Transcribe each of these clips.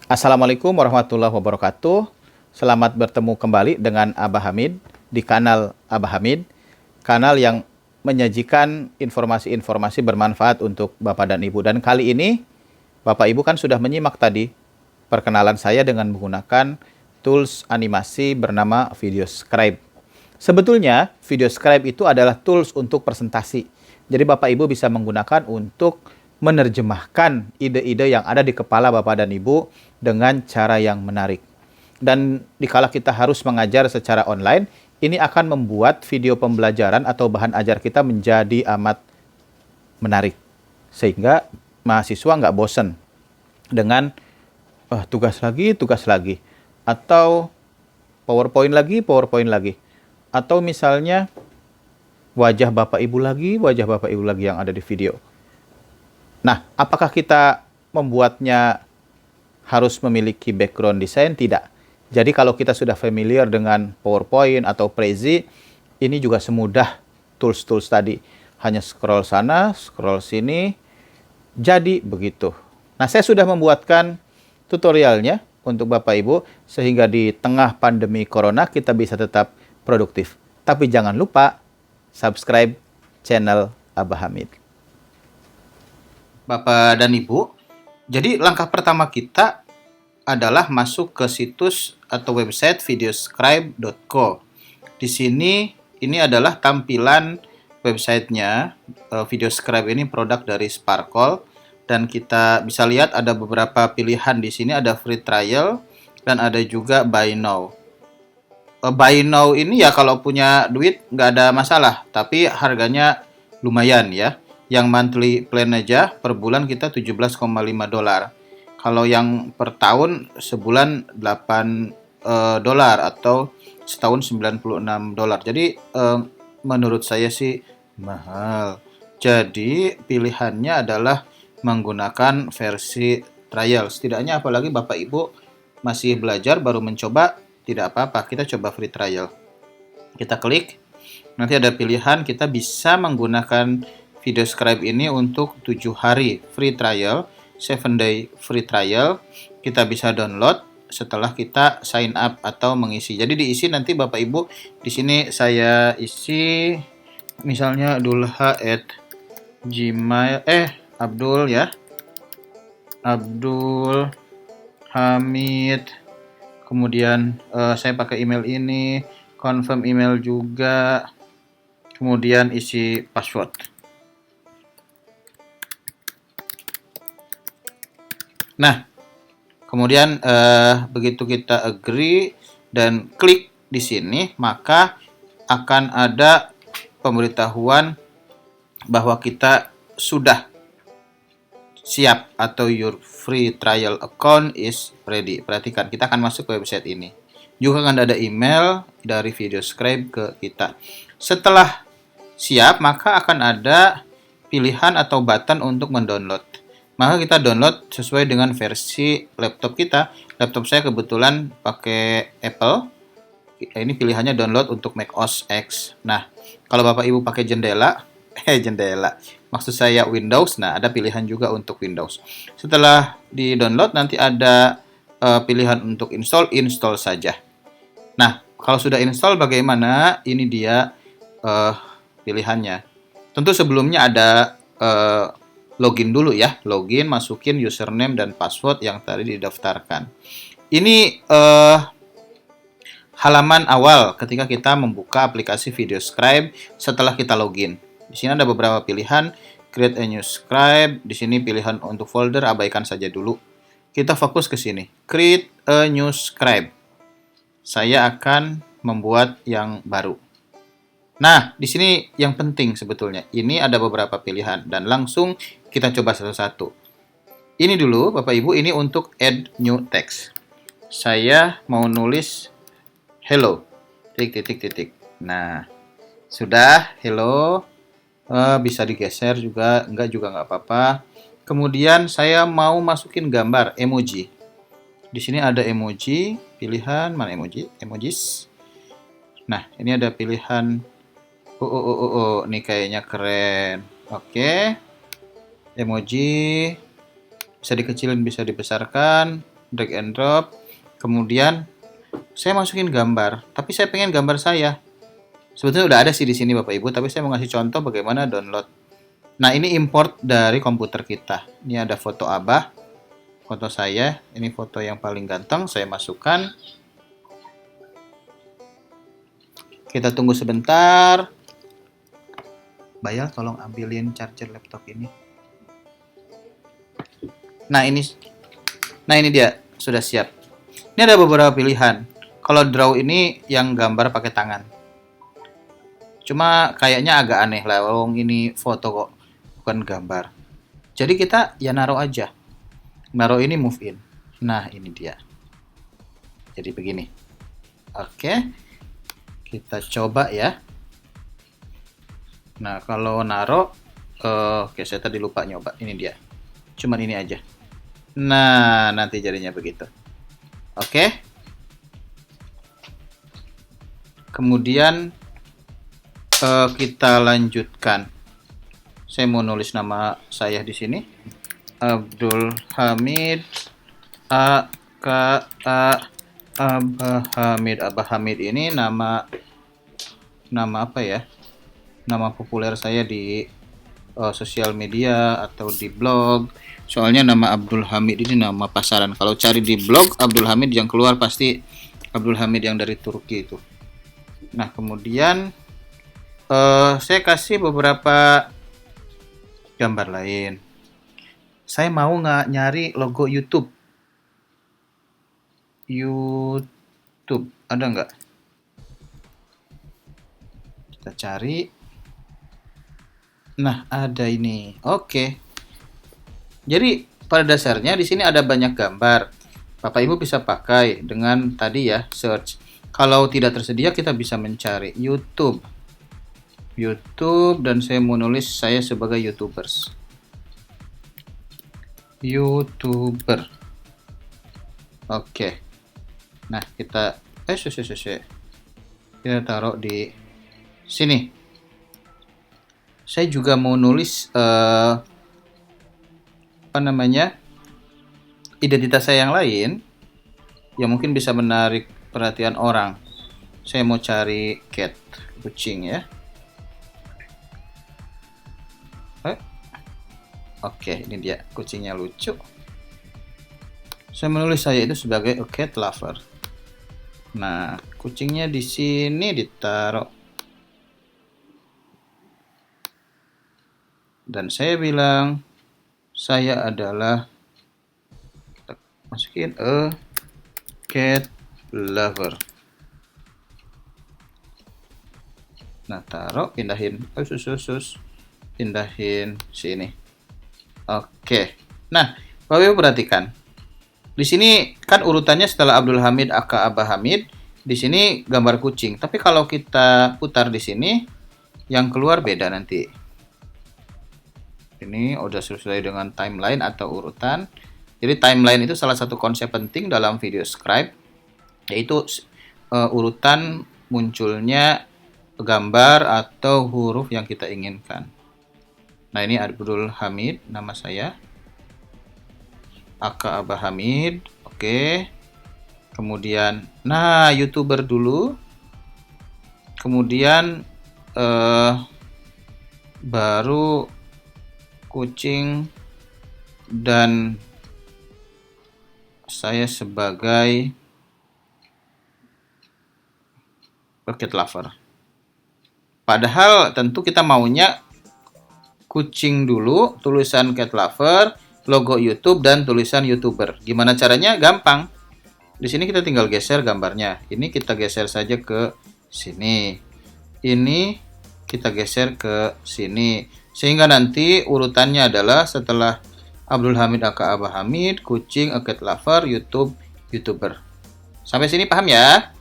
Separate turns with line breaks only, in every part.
Assalamualaikum warahmatullahi wabarakatuh. Selamat bertemu kembali dengan Abah Hamid di kanal Abah Hamid, kanal yang menyajikan informasi-informasi bermanfaat untuk Bapak dan Ibu. Dan kali ini Bapak Ibu kan sudah menyimak tadi perkenalan saya dengan menggunakan tools animasi bernama VideoScribe. Sebetulnya VideoScribe itu adalah tools untuk presentasi. Jadi Bapak Ibu bisa menggunakan untuk menerjemahkan ide-ide yang ada di kepala Bapak dan Ibu dengan cara yang menarik. Dan dikala kita harus mengajar secara online, ini akan membuat video pembelajaran atau bahan ajar kita menjadi amat menarik. Sehingga mahasiswa nggak bosen dengan tugas lagi, atau PowerPoint lagi, atau misalnya wajah Bapak Ibu lagi yang ada di video. Nah, apakah kita membuatnya harus memiliki background desain? Tidak. Jadi kalau kita sudah familiar dengan PowerPoint atau Prezi, ini juga semudah tools-tools tadi. Hanya scroll sana, scroll sini, jadi begitu. Nah, saya sudah membuatkan tutorialnya untuk Bapak Ibu, sehingga di tengah pandemi Corona kita bisa tetap produktif. Tapi jangan lupa subscribe channel Abah Hamid. Bapak dan Ibu, jadi langkah pertama kita adalah masuk ke situs atau website videoscribe.co. Di sini ini adalah tampilan websitenya. VideoScribe ini produk dari Sparkle, dan kita bisa lihat ada beberapa pilihan di sini. Ada free trial dan ada juga buy now. Buy now ini ya kalau punya duit nggak ada masalah, tapi harganya lumayan ya. Yang monthly plan aja per bulan kita $17,5. Kalau yang per tahun sebulan $8 atau setahun $96. Jadi menurut saya sih mahal. Jadi pilihannya adalah menggunakan versi trial. Setidaknya apalagi Bapak Ibu masih belajar baru mencoba, tidak apa-apa, kita coba free trial. Kita klik, nanti ada pilihan kita bisa menggunakan VideoScribe ini untuk 7 hari free trial, 7 day free trial. Kita bisa download setelah kita sign up atau mengisi. Jadi diisi nanti Bapak Ibu, di sini saya isi misalnya Abdul ya. Abdul Hamid. Kemudian saya pakai email ini, confirm email juga. Kemudian isi password. Nah, kemudian begitu kita agree dan klik di sini, maka akan ada pemberitahuan bahwa kita sudah siap atau your free trial account is ready. Perhatikan, kita akan masuk ke website ini. Juga akan ada email dari VideoScribe ke kita. Setelah siap, maka akan ada pilihan atau button untuk mendownload. Maka kita download sesuai dengan versi laptop kita. Laptop saya kebetulan pakai Apple. Ini pilihannya download untuk Mac OS X. Nah, kalau Bapak Ibu pakai jendela, maksud saya Windows, nah ada pilihan juga untuk Windows. Setelah di download nanti ada pilihan untuk install saja. Nah, Kalau sudah install bagaimana? Ini dia pilihannya. Tentu sebelumnya ada login dulu ya. Login, masukin username dan password yang tadi didaftarkan. Ini halaman awal ketika kita membuka aplikasi VideoScribe setelah kita login. Di sini ada beberapa pilihan, create a new scribe. Di sini pilihan untuk folder, abaikan saja dulu. Kita fokus ke sini, create a new scribe. Saya akan membuat yang baru. Nah, di sini yang penting sebetulnya. Ini ada beberapa pilihan dan langsung kita coba satu-satu. Ini dulu, Bapak Ibu, ini untuk add new text. Saya mau nulis hello. Titik. Nah, sudah hello. Bisa digeser juga, enggak apa-apa. Kemudian saya mau masukin gambar emoji. Di sini ada emoji, pilihan mana emoji? Emojis. Nah, ini ada pilihan. Ini kayaknya keren. Oke. Emoji bisa dikecilin, bisa dibesarkan, drag and drop. Kemudian saya masukin gambar, tapi saya pengen gambar saya. Sebetulnya udah ada sih di sini Bapak Ibu, tapi saya mau ngasih contoh bagaimana download. Nah, ini import dari komputer kita. Ini ada foto Abah. Foto saya, ini foto yang paling ganteng, saya masukkan. Kita tunggu sebentar. Bayal, tolong ambilin charger laptop ini. Nah ini dia, sudah siap. Ini ada beberapa pilihan. Kalau draw ini yang gambar pakai tangan. Cuma kayaknya agak aneh lah, ini foto kok, bukan gambar. Jadi kita ya naruh aja. Naruh ini move in. Nah, ini dia. Jadi begini. Oke. Kita coba ya. Nah, kalau naruh oke, saya tadi lupa nyoba. Ini dia. Cuman ini aja. Nah, nanti jadinya begitu. Oke. Kemudian kita lanjutkan. Saya mau nulis nama saya di sini. Abdul Hamid Abah Hamid. Abah Hamid ini nama apa ya? Nama populer saya di sosial media atau di blog. Soalnya nama Abdul Hamid ini nama pasaran. Kalau cari di blog Abdul Hamid yang keluar pasti Abdul Hamid yang dari Turki itu. Nah, kemudian saya kasih beberapa gambar lain. Saya mau nggak nyari logo YouTube? Ada nggak? Kita cari. Nah, ada ini. Oke. Jadi pada dasarnya di sini ada banyak gambar. Bapak Ibu bisa pakai dengan tadi ya, search. Kalau tidak tersedia kita bisa mencari YouTube dan saya mau nulis saya sebagai YouTuber. Oke. Nah, kita kita taruh di sini. Saya juga mau nulis identitas saya yang lain yang mungkin bisa menarik perhatian orang. Saya mau cari cat, kucing ya. Oke, ini dia, kucingnya lucu. Saya menulis saya itu sebagai a cat lover. Nah, kucingnya di sini ditaruh. Dan saya bilang saya adalah, masukin a cat lover. Nah, taruh, pindahin, pindahin sini. Oke. Nah, Bapak Ibu perhatikan. Di sini kan urutannya setelah Abdul Hamid aka Abah Hamid, di sini gambar kucing. Tapi kalau kita putar di sini, yang keluar beda nanti. Ini udah sesuai dengan timeline atau urutan. Jadi timeline itu salah satu konsep penting dalam VideoScribe, yaitu urutan munculnya gambar atau huruf yang kita inginkan. Nah, ini Abdul Hamid, nama saya. Aka Abah Hamid, oke. Kemudian, nah YouTuber dulu. Kemudian baru kucing dan saya sebagai cat lover. Padahal tentu kita maunya kucing dulu, tulisan cat lover, logo YouTube dan tulisan YouTuber. Gimana caranya? Gampang. Di sini kita tinggal geser gambarnya. Ini kita geser saja ke sini. Ini kita geser ke sini. Sehingga nanti urutannya adalah setelah Abdul Hamid aka Abah Hamid, kucing, a cat lover, YouTube, YouTuber. Sampai sini paham ya?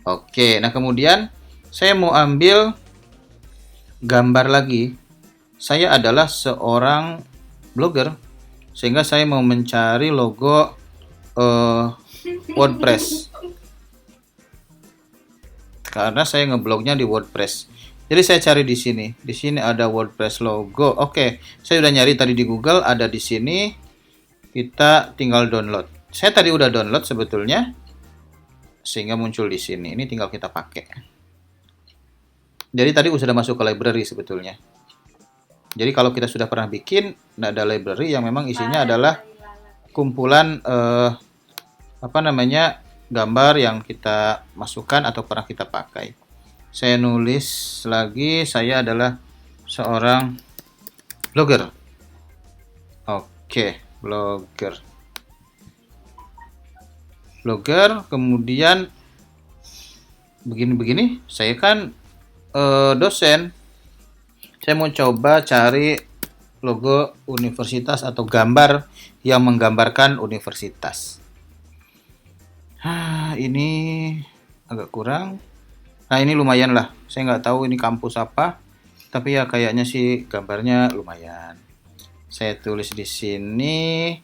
Oke, nah kemudian saya mau ambil gambar lagi. Saya adalah seorang blogger, sehingga saya mau mencari logo WordPress. Karena saya ngeblognya di WordPress. Jadi saya cari di sini. Di sini ada WordPress logo. Oke, saya udah nyari tadi di Google, ada di sini. Kita tinggal download. Saya tadi udah download sebetulnya, sehingga muncul di sini. Ini tinggal kita pakai. Jadi tadi sudah masuk ke library sebetulnya. Jadi kalau kita sudah pernah bikin, ada library yang memang isinya adalah kumpulan gambar yang kita masukkan atau pernah kita pakai. Saya nulis lagi, saya adalah seorang blogger. Oke, blogger. Kemudian begini-begini, saya kan dosen. Saya mau coba cari logo universitas atau gambar yang menggambarkan universitas. Ini agak kurang. Nah, ini lumayan lah. Saya nggak tahu ini kampus apa, tapi ya kayaknya sih gambarnya lumayan. Saya tulis di sini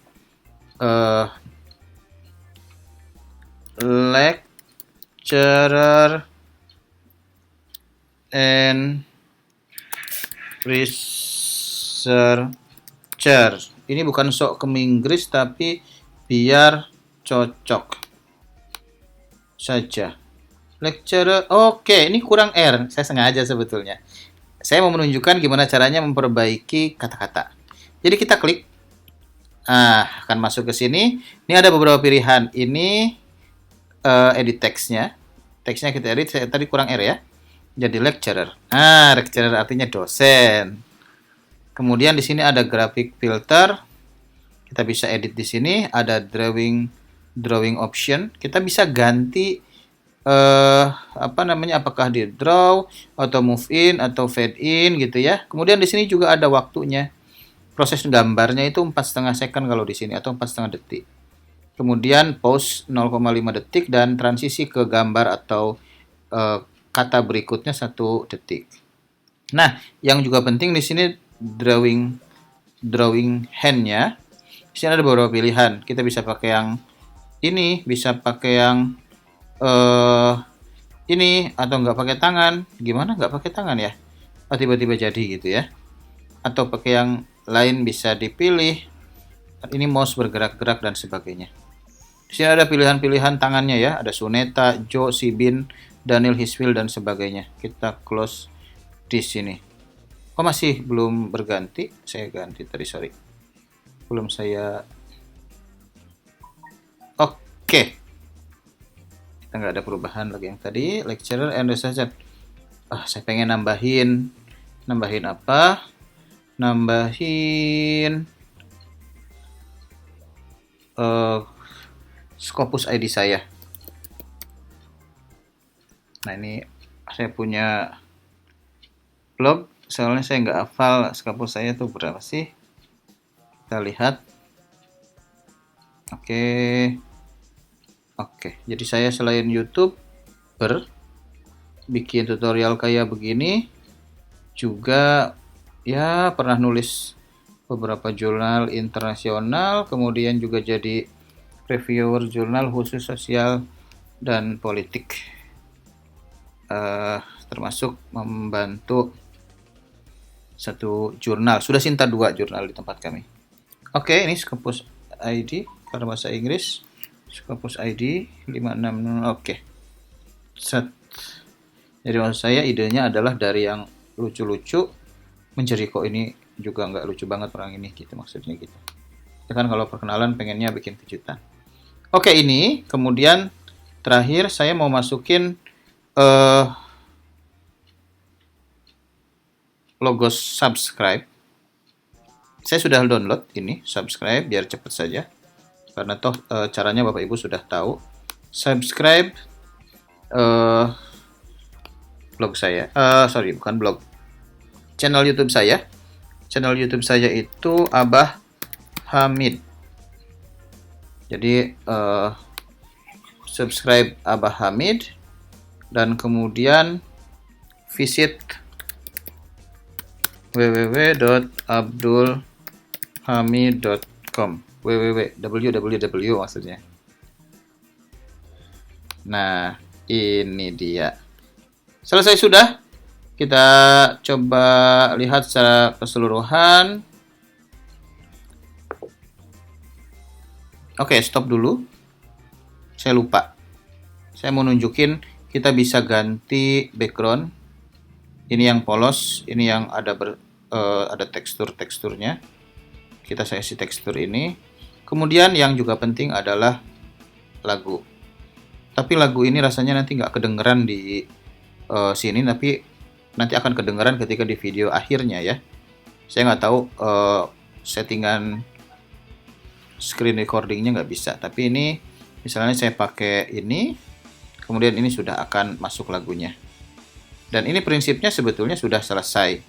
lecturer and researcher. Ini bukan sok ke Inggris, tapi biar cocok saja. Lecturer. Oke, ini kurang R. Saya sengaja sebetulnya. Saya mau menunjukkan gimana caranya memperbaiki kata-kata. Jadi kita klik. Akan masuk ke sini. Ini ada beberapa pilihan. Ini edit teksnya. Teksnya kita edit. Saya tadi kurang R ya. Jadi lecturer. Lecturer artinya dosen. Kemudian di sini ada graphic filter. Kita bisa edit di sini. Ada drawing option. Kita bisa ganti apakah di draw atau move in atau fade in gitu ya. Kemudian di sini juga ada waktunya. Proses gambarnya itu 4,5 second kalau di sini atau 4,5 detik. Kemudian pause 0,5 detik dan transisi ke gambar atau kata berikutnya 1 detik. Nah, yang juga penting di sini drawing hand-nya. Di sini ada beberapa pilihan. Kita bisa pakai yang ini, bisa pakai yang ini, atau nggak pakai tangan. Gimana nggak pakai tangan ya? Tiba-tiba jadi gitu ya. Atau pakai yang lain bisa dipilih. Ini mouse bergerak-gerak dan sebagainya. Di sini ada pilihan-pilihan tangannya ya. Ada Suneta, Joe, Sibin, Daniel Hisfield dan sebagainya. Kita close di sini. Kok masih belum berganti? Saya ganti tadi, sorry. Belum saya. Oke. Kita nggak ada perubahan lagi yang tadi. Lecturer and researcher. Saya pengen nambahin apa? Nambahin Scopus ID saya. Nah, ini saya punya blog, soalnya saya nggak hafal Scopus saya tuh berapa sih. Kita lihat. Oke, jadi saya selain YouTube bikin tutorial kayak begini, juga ya pernah nulis beberapa jurnal internasional, kemudian juga jadi reviewer jurnal khusus sosial dan politik, termasuk membantu satu jurnal. Sudah Sinta 2 jurnal di tempat kami. Oke, ini Scopus ID karena bahasa Inggris. Scopus ID 560. Oke. Set. Jadi maksud saya idenya adalah dari yang lucu-lucu menjadi kok ini juga nggak lucu banget orang ini gitu, maksudnya gitu. Ya kan kalau perkenalan pengennya bikin kejutan. Oke, ini kemudian terakhir saya mau masukin logo subscribe. Saya sudah download ini subscribe biar cepat saja. Karena toh caranya Bapak Ibu sudah tahu. Subscribe blog saya. Sorry, bukan blog. Channel YouTube saya. Channel YouTube saya itu Abah Hamid. Jadi subscribe Abah Hamid dan kemudian visit www.abdulhamid.com www maksudnya. Nah, ini dia. Selesai sudah. Kita coba lihat secara keseluruhan. Oke, stop dulu. Saya lupa. Saya mau nunjukin kita bisa ganti background. Ini yang polos, ini yang ada teksturnya. Kita isi tekstur ini. Kemudian yang juga penting adalah lagu. Tapi lagu ini rasanya nanti nggak kedengeran di sini, tapi nanti akan kedengaran ketika di video akhirnya ya. Saya nggak tahu settingan screen recordingnya nggak bisa. Tapi ini misalnya saya pakai ini, kemudian ini sudah akan masuk lagunya. Dan ini prinsipnya sebetulnya sudah selesai.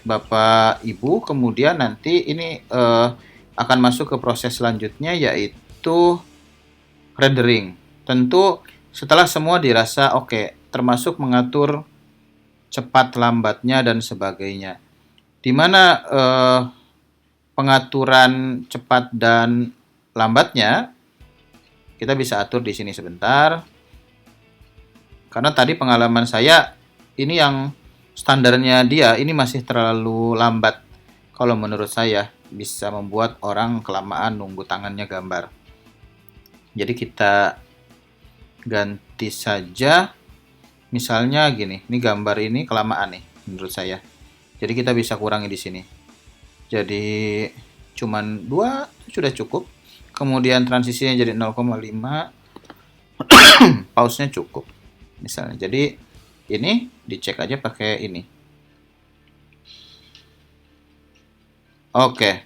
Bapak Ibu kemudian nanti ini akan masuk ke proses selanjutnya yaitu rendering. Tentu setelah semua dirasa oke, termasuk mengatur cepat lambatnya dan sebagainya. Di mana pengaturan cepat dan lambatnya kita bisa atur di sini sebentar. Karena tadi pengalaman saya ini yang standarnya dia ini masih terlalu lambat. Kalau menurut saya bisa membuat orang kelamaan nunggu tangannya gambar. Jadi kita ganti saja. Misalnya gini, ini gambar ini kelamaan nih menurut saya. Jadi kita bisa kurangi di sini. Jadi cuman 2 sudah cukup. Kemudian transisinya jadi 0,5. Pause-nya cukup. Misalnya. Jadi ini dicek aja pakai ini. Oke.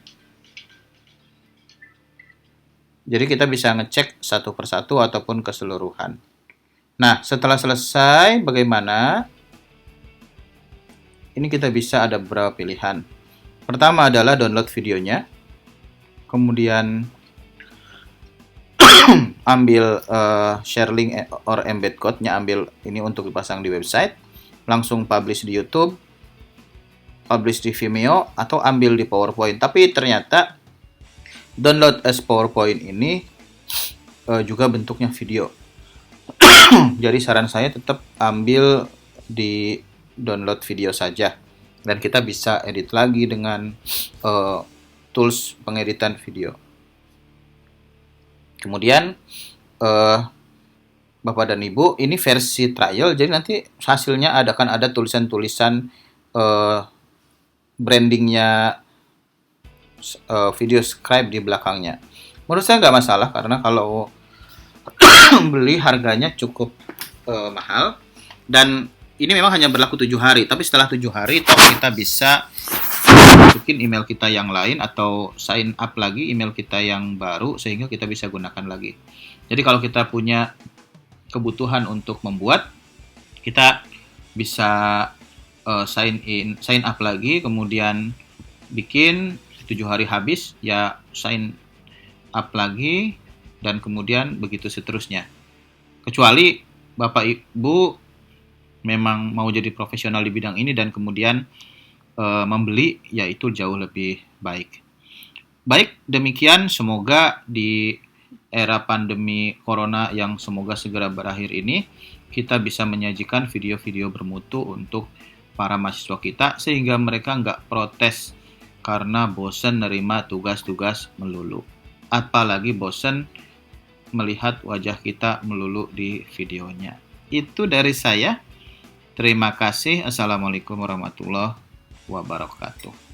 Jadi kita bisa ngecek satu persatu ataupun keseluruhan. Nah, setelah selesai, bagaimana? Ini kita bisa ada beberapa pilihan. Pertama adalah download videonya. Kemudian ambil share link or embed code-nya, ambil ini untuk dipasang di website. Langsung publish di YouTube, publish di Vimeo, atau ambil di PowerPoint. Tapi ternyata download as PowerPoint ini juga bentuknya video. Jadi saran saya tetap ambil di download video saja. Dan kita bisa edit lagi dengan tools pengeditan video. Kemudian Bapak dan Ibu, ini versi trial. Jadi nanti hasilnya akan ada tulisan-tulisan brandingnya video scribe di belakangnya. Menurut saya nggak masalah karena kalau beli harganya cukup mahal dan ini memang hanya berlaku 7 hari. Tapi setelah 7 hari toh kita bisa masukin email kita yang lain atau sign up lagi email kita yang baru sehingga kita bisa gunakan lagi. Jadi kalau kita punya kebutuhan untuk membuat, kita bisa sign up lagi, kemudian bikin 7 hari habis ya sign up lagi dan kemudian begitu seterusnya. Kecuali Bapak Ibu memang mau jadi profesional di bidang ini dan kemudian membeli, yaitu jauh lebih baik. Baik, demikian semoga di era pandemi corona yang semoga segera berakhir ini kita bisa menyajikan video-video bermutu untuk para mahasiswa kita sehingga mereka nggak protes karena bosan nerima tugas-tugas melulu. Apalagi bosan melihat wajah kita melulu di videonya. Itu dari saya. Terima kasih. Assalamualaikum warahmatullahi wabarakatuh.